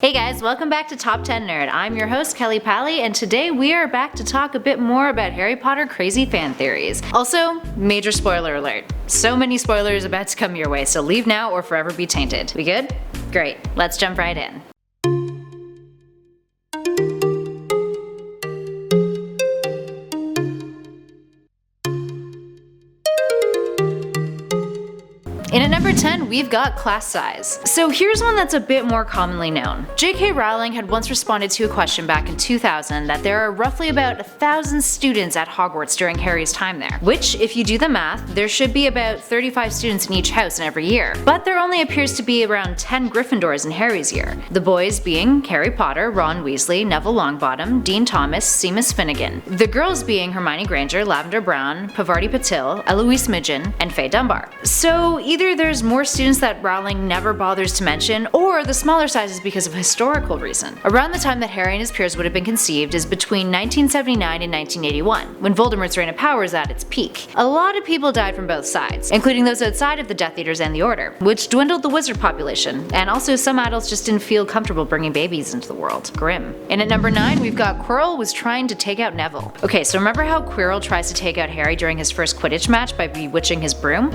Hey guys, welcome back to Top 10 Nerd. I'm your host Kelly Pally, and today we are back to talk a bit more about Harry Potter crazy fan theories. Also, major spoiler alert. So many spoilers about to come your way, so leave now or forever be tainted. We good? Great, let's jump right in. In at number 10, we've got class size. So here's one that's a bit more commonly known. J.K. Rowling had once responded to a question back in 2000 that there are roughly about 1,000 students at Hogwarts during Harry's time there, which, if you do the math, there should be about 35 students in each house in every year. But there only appears to be around 10 Gryffindors in Harry's year, the boys being Harry Potter, Ron Weasley, Neville Longbottom, Dean Thomas, Seamus Finnegan, the girls being Hermione Granger, Lavender Brown, Pavarti Patil, Eloise Midgen, and Faye Dunbar. So either there's more students that Rowling never bothers to mention, or the smaller size is because of historical reason. Around the time that Harry and his peers would have been conceived is between 1979 and 1981, when Voldemort's reign of power is at its peak. A lot of people died from both sides, including those outside of the Death Eaters and the Order, which dwindled the wizard population, and also some adults just didn't feel comfortable bringing babies into the world. Grim. And at number 9, we've got Quirrell was trying to take out Neville. Okay, so remember how Quirrell tries to take out Harry during his first Quidditch match by bewitching his broom?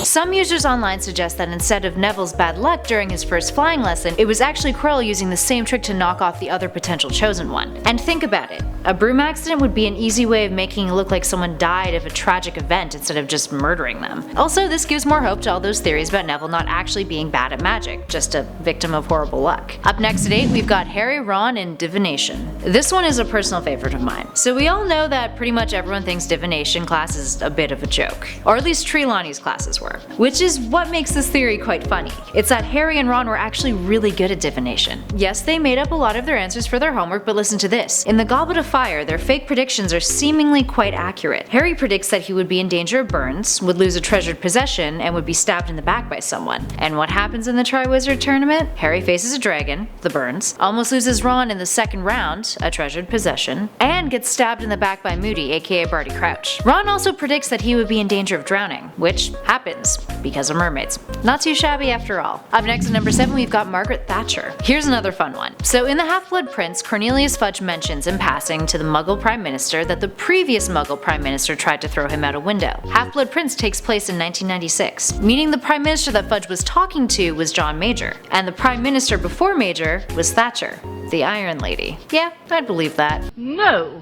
Some users online suggest that instead of Neville's bad luck during his first flying lesson, it was actually Quirrell using the same trick to knock off the other potential chosen one. And think about it, a broom accident would be an easy way of making it look like someone died of a tragic event instead of just murdering them. Also, this gives more hope to all those theories about Neville not actually being bad at magic, just a victim of horrible luck. Up next at 8, we've got Harry, Ron, and Divination. This one is a personal favorite of mine. So we all know that pretty much everyone thinks Divination class is a bit of a joke, or at least Trelawney's classes were. Which is what makes this theory quite funny. It's that Harry and Ron were actually really good at divination. Yes, they made up a lot of their answers for their homework, but listen to this. In the Goblet of Fire, their fake predictions are seemingly quite accurate. Harry predicts that he would be in danger of burns, would lose a treasured possession, and would be stabbed in the back by someone. And what happens in the Triwizard Tournament? Harry faces a dragon, the burns, almost loses Ron in the second round, a treasured possession, and gets stabbed in the back by Moody, aka Barty Crouch. Ron also predicts that he would be in danger of drowning, which happens because of mermaids. Not too shabby after all. Up next at number 7, we've got Margaret Thatcher. Here's another fun one. So in the Half-Blood Prince, Cornelius Fudge mentions in passing to the Muggle Prime Minister that the previous Muggle Prime Minister tried to throw him out a window. Half-Blood Prince takes place in 1996, meaning the Prime Minister that Fudge was talking to was John Major, and the Prime Minister before Major was Thatcher, the Iron Lady. Yeah, I'd believe that. No.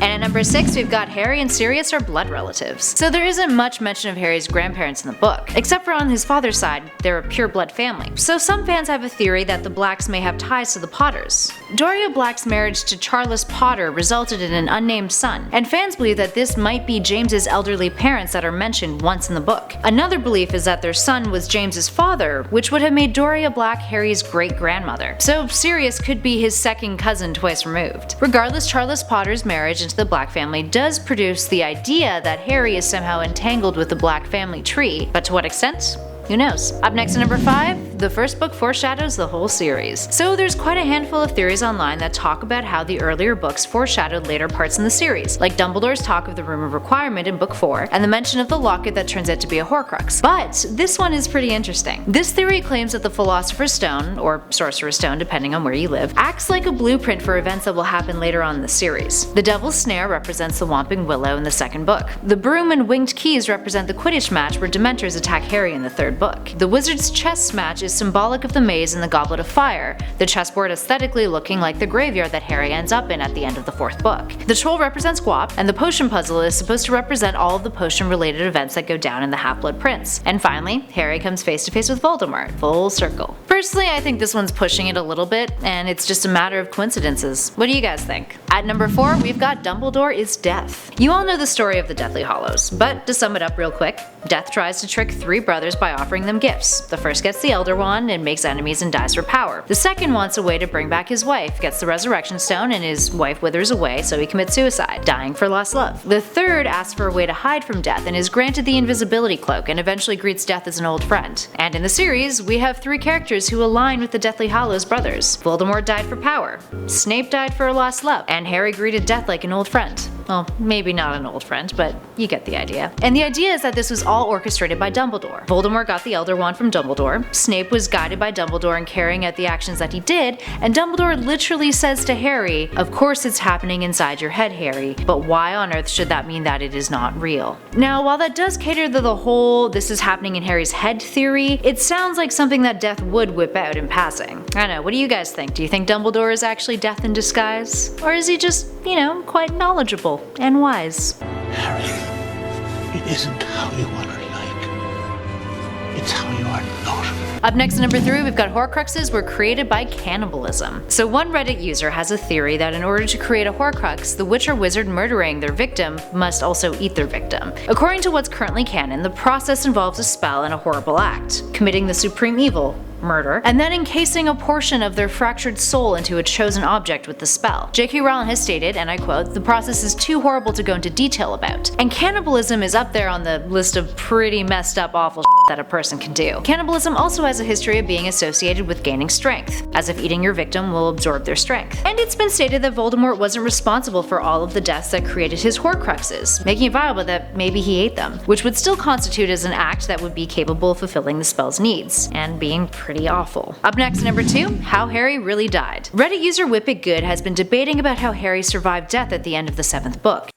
And at number 6, we've got Harry and Sirius are blood relatives. So there isn't much mention of Harry's grandparents in the book, except for on his father's side, they're a pure blood family. So some fans have a theory that the Blacks may have ties to the Potters. Doria Black's marriage to Charles Potter resulted in an unnamed son, and fans believe that this might be James's elderly parents that are mentioned once in the book. Another belief is that their son was James's father, which would have made Doria Black Harry's great-grandmother. So Sirius could be his second cousin twice removed. Regardless, Charles Potter's marriage into the Black family does produce the idea that Harry is somehow entangled with the Black family tree, but to what extent? Who knows? Up next at number 5, the first book foreshadows the whole series. So there's quite a handful of theories online that talk about how the earlier books foreshadowed later parts in the series, like Dumbledore's talk of the Room of Requirement in book 4, and the mention of the locket that turns out to be a Horcrux. But this one is pretty interesting. This theory claims that the Philosopher's Stone, or Sorcerer's Stone depending on where you live, acts like a blueprint for events that will happen later on in the series. The Devil's Snare represents the Whomping Willow in the second book. The broom and winged keys represent the Quidditch match where Dementors attack Harry in the third book. The Wizard's chess match is symbolic of the maze in the Goblet of Fire, the chessboard aesthetically looking like the graveyard that Harry ends up in at the end of the fourth book. The troll represents Gwop, and the potion puzzle is supposed to represent all of the potion-related events that go down in the Half-Blood Prince. And finally, Harry comes face to face with Voldemort, full circle. Personally, I think this one's pushing it a little bit, and it's just a matter of coincidences. What do you guys think? At number 4, we've got Dumbledore is Death. You all know the story of the Deathly Hallows, but to sum it up real quick, Death tries to trick 3 brothers by offering them gifts. The first gets the Elder Wand and makes enemies and dies for power. The second wants a way to bring back his wife, gets the Resurrection Stone, and his wife withers away, so he commits suicide, dying for lost love. The third asks for a way to hide from Death and is granted the invisibility cloak and eventually greets Death as an old friend. And in the series, we have 3 characters who align with the Deathly Hallows brothers. Voldemort died for power, Snape died for a lost love, and Harry greeted Death like an old friend. Well, maybe not an old friend, but you get the idea. And the idea is that this was all orchestrated by Dumbledore. Voldemort got the Elder Wand from Dumbledore, Snape was guided by Dumbledore in carrying out the actions that he did, and Dumbledore literally says to Harry, "Of course it's happening inside your head, Harry, but why on earth should that mean that it is not real?" Now, while that does cater to the whole "this is happening in Harry's head" theory, it sounds like something that Death would whip out in passing. I don't know, what do you guys think? Do you think Dumbledore is actually Death in disguise? Or is he just, quite knowledgeable and wise? Harry, it isn't how you are like. It's how you are not. Up next at number 3, we've got Horcruxes were created by cannibalism. So one Reddit user has a theory that in order to create a Horcrux, the witch or wizard murdering their victim must also eat their victim. According to what's currently canon, the process involves a spell and a horrible act, committing the supreme evil, murder, and then encasing a portion of their fractured soul into a chosen object with the spell. J.K. Rowling has stated, and I quote, "The process is too horrible to go into detail about." And cannibalism is up there on the list of pretty messed up awful that a person can do. Cannibalism also has a history of being associated with gaining strength, as if eating your victim will absorb their strength. And it's been stated that Voldemort wasn't responsible for all of the deaths that created his Horcruxes, making it viable that maybe he ate them, which would still constitute as an act that would be capable of fulfilling the spell's needs, and being pretty awful. Up next, number 2, how Harry really died. Reddit user WhipItGood has been debating about how Harry survived death at the end of the 7th book.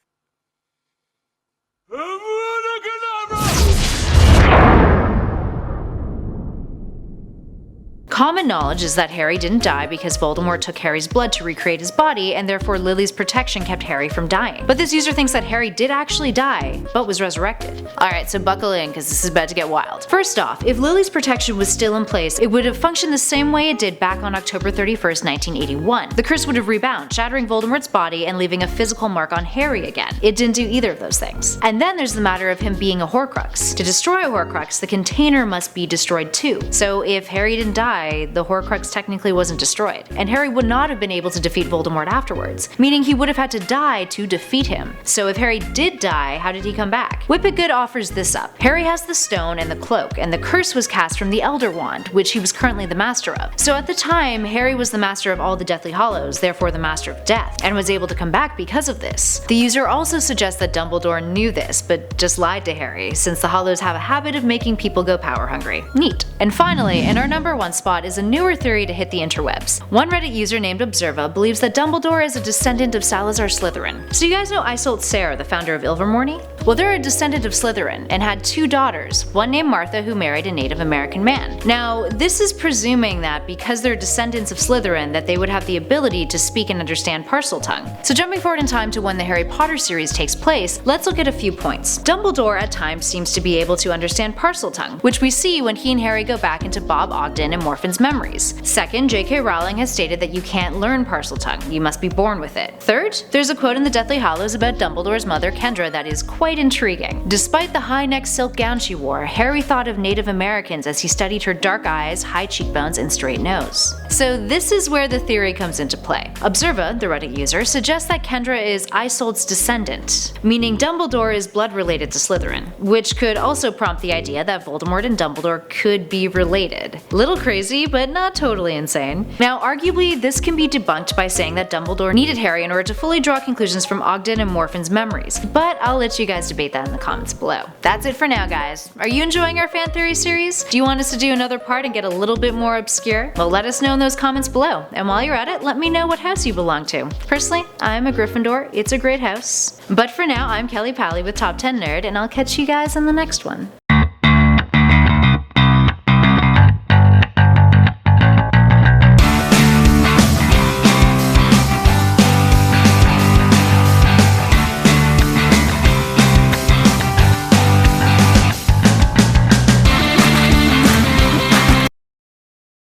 Common knowledge is that Harry didn't die because Voldemort took Harry's blood to recreate his body, and therefore Lily's protection kept Harry from dying. But this user thinks that Harry did actually die, but was resurrected. Alright, so buckle in because this is about to get wild. First off, if Lily's protection was still in place, it would have functioned the same way it did back on October 31st, 1981. The curse would have rebound, shattering Voldemort's body and leaving a physical mark on Harry again. It didn't do either of those things. And then there's the matter of him being a Horcrux. To destroy a Horcrux, the container must be destroyed too. So if Harry didn't die, the Horcrux technically wasn't destroyed, and Harry would not have been able to defeat Voldemort afterwards, meaning he would have had to die to defeat him. So if Harry did die, how did he come back? WhipItGood offers this up. Harry has the stone and the cloak, and the curse was cast from the Elder Wand, which he was currently the master of. So at the time, Harry was the master of all the Deathly Hallows, therefore the master of death, and was able to come back because of this. The user also suggests that Dumbledore knew this, but just lied to Harry, since the Hallows have a habit of making people go power hungry. Neat. And finally, in our number 1 spot is a newer theory to hit the interwebs. One Reddit user named Observa believes that Dumbledore is a descendant of Salazar Slytherin. So you guys know Isolde Sayre, the founder of Ilvermorny? Well, they're a descendant of Slytherin and had 2 daughters, one named Martha who married a Native American man. Now, this is presuming that because they're descendants of Slytherin that they would have the ability to speak and understand Parseltongue. So jumping forward in time to when the Harry Potter series takes place, let's look at a few points. Dumbledore at times seems to be able to understand Parseltongue, which we see when he and Harry go back into Bob Ogden and Morphin's memories. Second, J.K. Rowling has stated that you can't learn Parseltongue, you must be born with it. Third, there's a quote in the Deathly Hallows about Dumbledore's mother Kendra that is quite intriguing. Despite the high-necked silk gown she wore, Harry thought of Native Americans as he studied her dark eyes, high cheekbones, and straight nose. So this is where the theory comes into play. Observa, the Reddit user, suggests that Kendra is Isolde's descendant, meaning Dumbledore is blood related to Slytherin, which could also prompt the idea that Voldemort and Dumbledore could be related. Little crazy, but not totally insane. Now, arguably, this can be debunked by saying that Dumbledore needed Harry in order to fully draw conclusions from Ogden and Morphin's memories, but I'll let you guys debate that in the comments below. That's it for now, guys. Are you enjoying our fan theory series? Do you want us to do another part and get a little bit more obscure? Well, let us know in those comments below, and while you're at it, let me know what house you belong to. Personally, I'm a Gryffindor. It's a great house. But for now, I'm Kelly Pally with Top 10 Nerd, and I'll catch you guys in the next one.